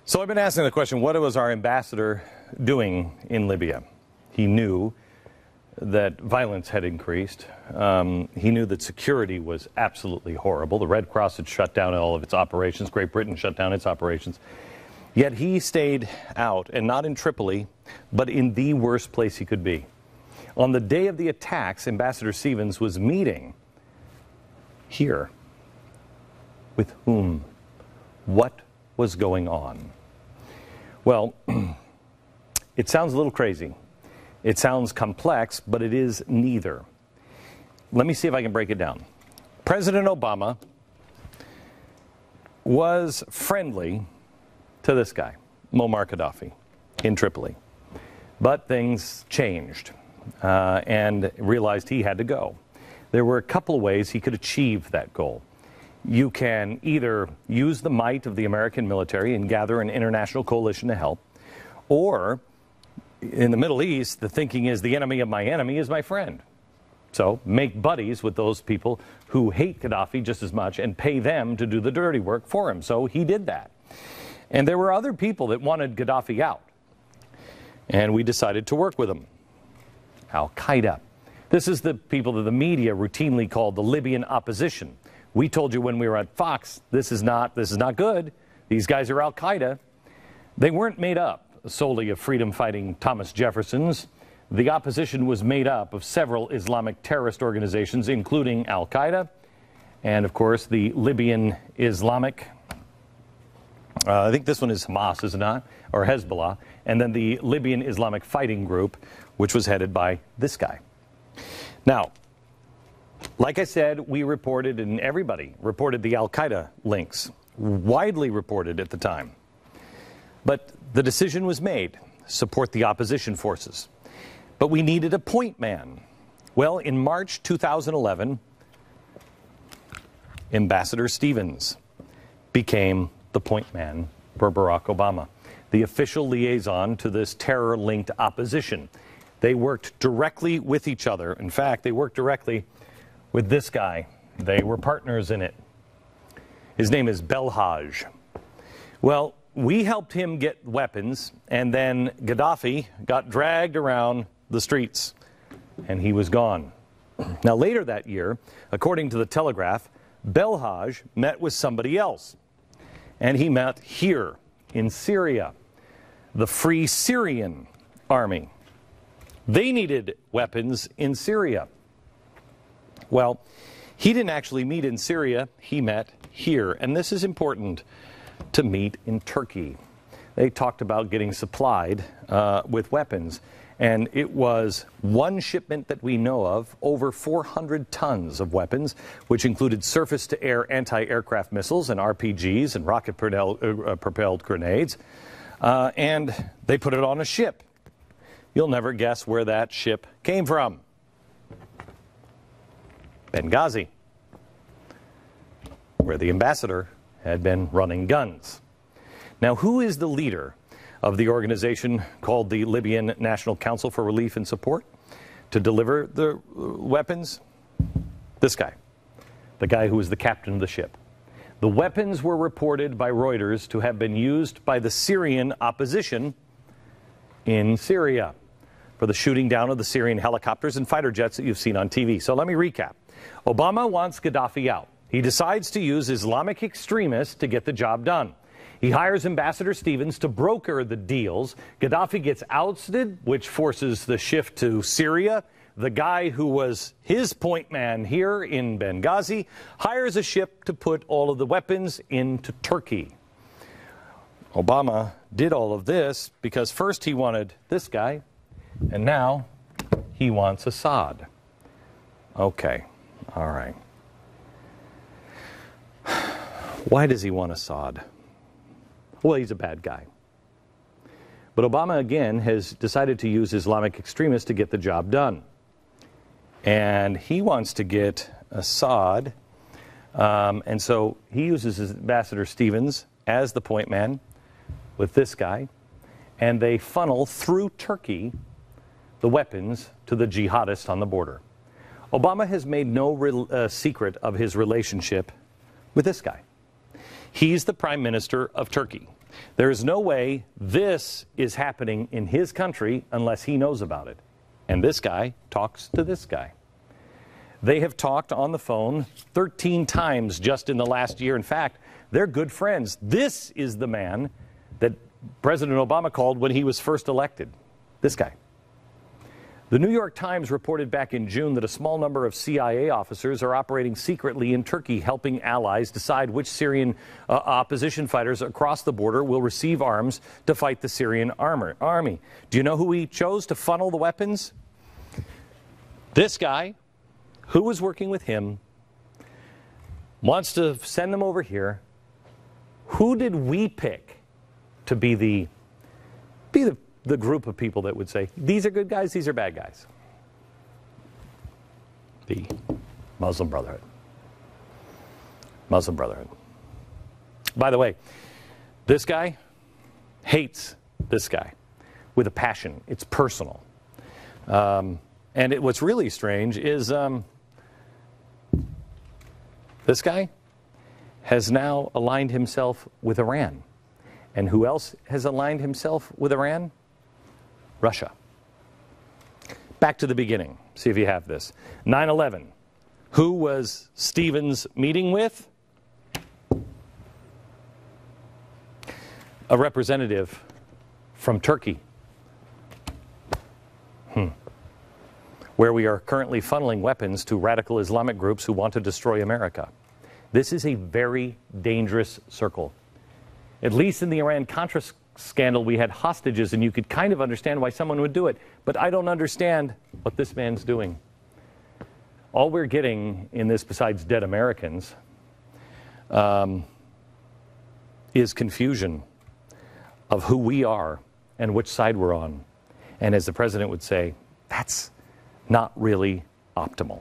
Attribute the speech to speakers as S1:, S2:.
S1: So I've been asking the question, what was our ambassador doing in Libya? He knew that violence had increased. He knew that security was absolutely horrible. The Red Cross had shut down all of its operations. Great Britain shut down its operations. Yet he stayed out, and not in Tripoli, but in the worst place he could be. On the day of the attacks, Ambassador Stevens was meeting here. With whom? What was going on? Well, it sounds a little crazy. It sounds complex, but it is neither. Let me see if I can break it down. President Obama was friendly to this guy, Muammar Gaddafi, in Tripoli. But things changed and realized he had to go. There were a couple of ways he could achieve that goal. You can either use the might of the American military and gather an international coalition to help, or in the Middle East, the thinking is the enemy of my enemy is my friend. So make buddies with those people who hate Gaddafi just as much and pay them to do the dirty work for him. So he did that. And there were other people that wanted Gaddafi out. And we decided to work with them. Al-Qaeda. This is the people that the media routinely called the Libyan opposition. We told you when we were at Fox, this is not good. These guys are Al-Qaeda. They weren't made up solely of freedom-fighting Thomas Jeffersons. The opposition was made up of several Islamic terrorist organizations, including Al-Qaeda, and of course the Libyan Islamic, I think this one is Hamas, is it not? Or Hezbollah, and then the Libyan Islamic Fighting Group, which was headed by this guy. Now, like I said, we reported, and everybody reported the Al-Qaeda links, widely reported at the time. But the decision was made, support the opposition forces. But we needed a point man. Well, in March 2011, Ambassador Stevens became the point man for Barack Obama, the official liaison to this terror-linked opposition. They worked directly with each other. In fact, they worked directly with this guy. They were partners in it. His name is Belhaj. Well, we helped him get weapons, and then Gaddafi got dragged around the streets, and he was gone. Now, later that year, according to the Telegraph, Belhaj met with somebody else, and he met here in Syria, the Free Syrian Army. They needed weapons in Syria. Well, he didn't actually meet in Syria, he met here, and this is important, to meet in Turkey. They talked about getting supplied with weapons, and it was one shipment that we know of, over 400 tons of weapons, which included surface-to-air anti-aircraft missiles and RPGs and rocket-propelled grenades, and they put it on a ship. You'll never guess where that ship came from. Benghazi, where the ambassador had been running guns. Now, who is the leader of the organization called the Libyan National Council for Relief and Support to deliver the weapons? This guy, the guy who was the captain of the ship. The weapons were reported by Reuters to have been used by the Syrian opposition in Syria for the shooting down of the Syrian helicopters and fighter jets that you've seen on TV. So let me recap. Obama wants Gaddafi out. He decides to use Islamic extremists to get the job done. He hires Ambassador Stevens to broker the deals. Gaddafi gets ousted, which forces the shift to Syria. The guy who was his point man here in Benghazi hires a ship to put all of the weapons into Turkey. Obama did all of this because first he wanted this guy, and now he wants Assad. Okay, all right. Why does he want Assad? Well, he's a bad guy. But Obama, again, has decided to use Islamic extremists to get the job done. And he wants to get Assad. And so he uses Ambassador Stevens as the point man with this guy. And they funnel through Turkey the weapons to the jihadists on the border. Obama has made no secret of his relationship with this guy. He's the prime minister of Turkey. There is no way this is happening in his country unless he knows about it. And this guy talks to this guy. They have talked on the phone 13 times just in the last year. In fact, they're good friends. This is the man that President Obama called when he was first elected. This guy. The New York Times reported back in June that a small number of CIA officers are operating secretly in Turkey, helping allies decide which Syrian opposition fighters across the border will receive arms to fight the Syrian army. Do you know who he chose to funnel the weapons? This guy, who was working with him, wants to send them over here. Who did we pick to be the group of people that would say, these are good guys, these are bad guys? The Muslim Brotherhood. Muslim Brotherhood. By the way, this guy hates this guy with a passion. It's personal. And what's really strange is this guy has now aligned himself with Iran. And who else has aligned himself with Iran? Russia. Back to the beginning. See if you have this. 9/11. Who was Stevens meeting with? A representative from Turkey. Where we are currently funneling weapons to radical Islamic groups who want to destroy America. This is a very dangerous circle. At least in the Iran-Contra scandal, we had hostages, and you could kind of understand why someone would do it. But I don't understand what this man's doing. All we're getting in this, besides dead Americans, is confusion of who we are and which side we're on. And as the president would say, that's not really optimal.